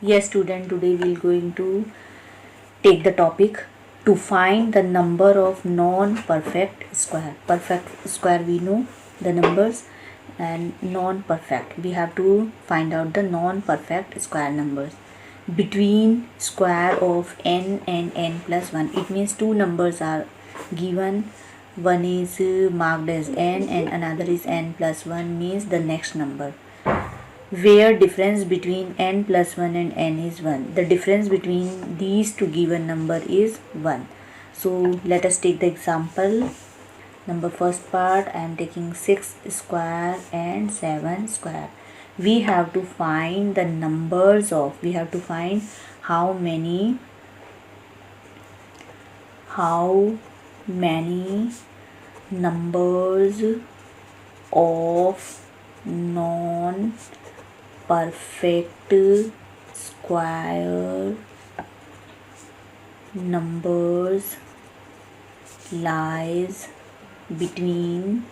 Yes, student, today we're going to take the topic to find the number of non-perfect square. Perfect square we know the numbers, and non-perfect we have to find out the non-perfect square numbers between square of n and n plus 1. It means two numbers are given, one is marked as n and another is n plus 1, means the next number where difference between n plus 1 and n is 1. The difference between these two given number is 1. So let us take the example. Number first part, I am taking 6 square and 7 square. We have to find the numbers of, we have to find how many numbers of non perfect square numbers lies between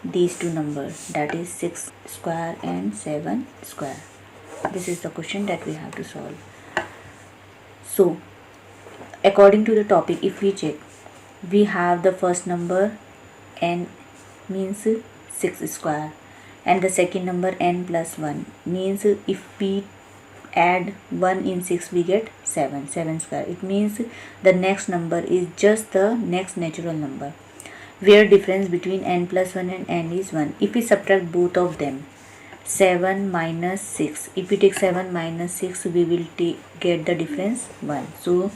these two numbers, that is 6 square and 7 square. This is the question that we have to solve. So according to the topic, if we check, we have the first number n means 6 square, and the second number n plus 1 means if we add 1 in 6 we get 7 square. It means the next number is just the next natural number where difference between n plus 1 and n is 1. If we subtract both of them, 7 minus 6, if we take 7 minus 6 we will get the difference 1. So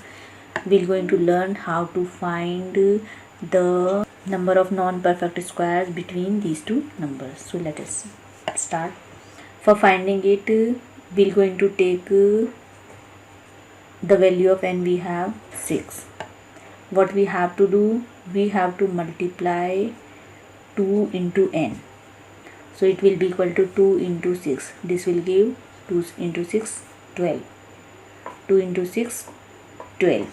we're going to learn how to find the number of non-perfect squares between these two numbers. So let us start. For finding it, we're going to take the value of n, we have 6. What we have to do, we have to multiply 2 into n. So it will be equal to 2 into 6. This will give 2 into 6, 12. 2 into 6, 12.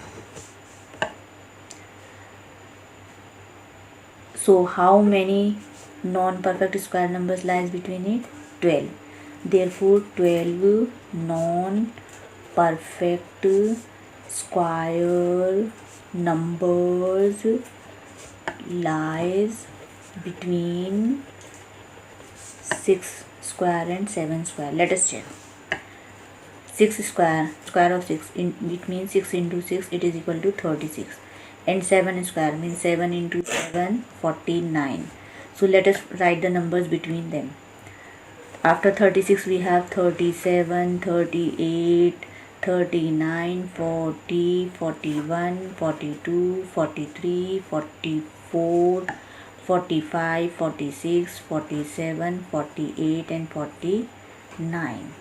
So how many non-perfect square numbers lies between it? 12. Therefore 12 non-perfect square numbers lies between 6 square and 7 square. Let us check. 6 square of 6, it means 6 into 6, it is equal to 36. And 7 square means 7 into 7, 49. So let us write the numbers between them. After 36 we have 37, 38, 39, 40, 41, 42, 43, 44, 45, 46, 47, 48 and 49.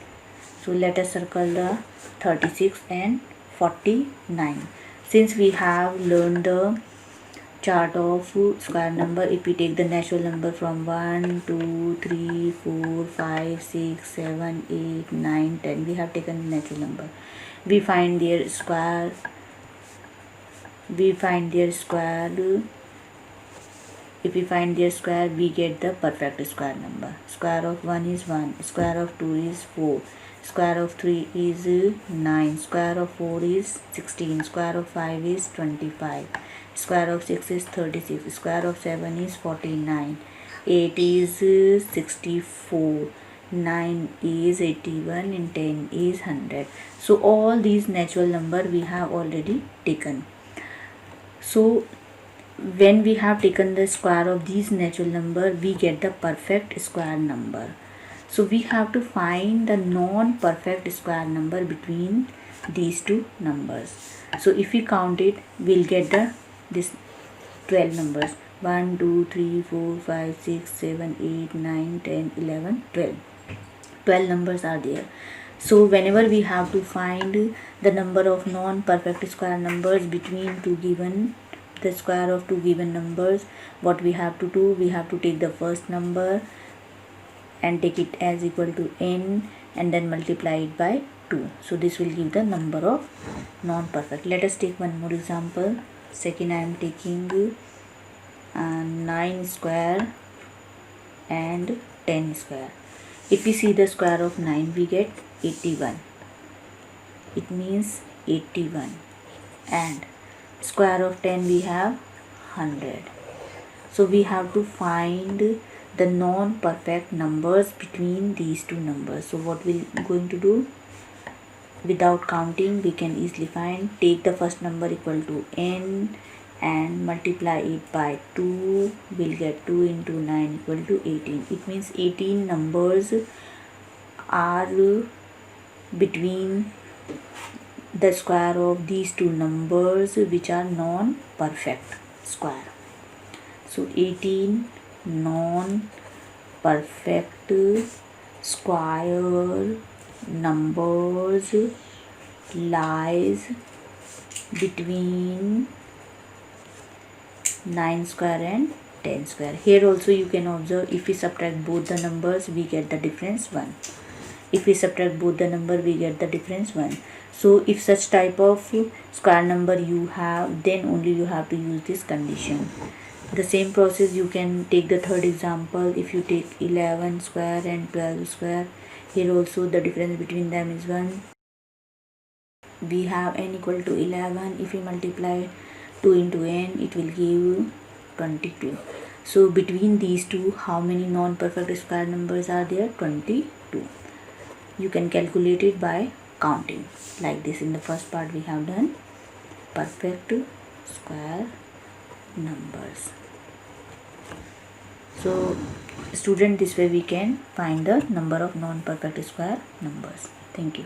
So let us circle the 36 and 49. Since we have learned the chart of square number, if we take the natural number from 1, 2, 3, 4, 5, 6, 7, 8, 9, 10, we have taken the natural number. We find their square. If we find their square, we get the perfect square number. Square of 1 is 1, square of 2 is 4, square of 3 is 9, square of 4 is 16, square of 5 is 25, square of 6 is 36, square of 7 is 49, 8 is 64, 9 is 81 and 10 is 100. So all these natural number we have already taken. So when we have taken the square of these natural number, we get the perfect square number. So we have to find the non-perfect square number between these two numbers. So if we count it, we'll get this 12 numbers. 1, 2, 3, 4, 5, 6, 7, 8, 9, 10, 11, 12. 12 numbers are there. So whenever we have to find the number of non-perfect square numbers between the square of two given numbers, what we have to do, we have to take the first number and take it as equal to n and then multiply it by 2. So this will give the number of non-perfect. Let us take one more example. Second, I am taking 9 square and 10 square. If we see the square of 9, we get 81. it means 81, and square of 10 we have 100. So we have to find the non-perfect numbers between these two numbers. So what we're going to do, without counting we can easily find. Take the first number equal to n and multiply it by 2. We'll get 2 into 9 equal to 18. It means 18 numbers are between the square of these two numbers which are non-perfect square. So 18 non-perfect square numbers lies between 9 square and 10 square. Here also you can observe, if we subtract both the numbers we get the difference 1. If we subtract both the number we get the difference 1. So if such type of square number you have, then only you have to use this condition. The same process you can take the third example. If you take 11 square and 12 square, here also the difference between them is 1. We have n equal to 11. If we multiply 2 into n, it will give 22. So between these two, how many non-perfect square numbers are there? 22. You can calculate it by counting like this. In the first part we have done perfect square numbers. So student, this way we can find the number of non-perfect square numbers. Thank you.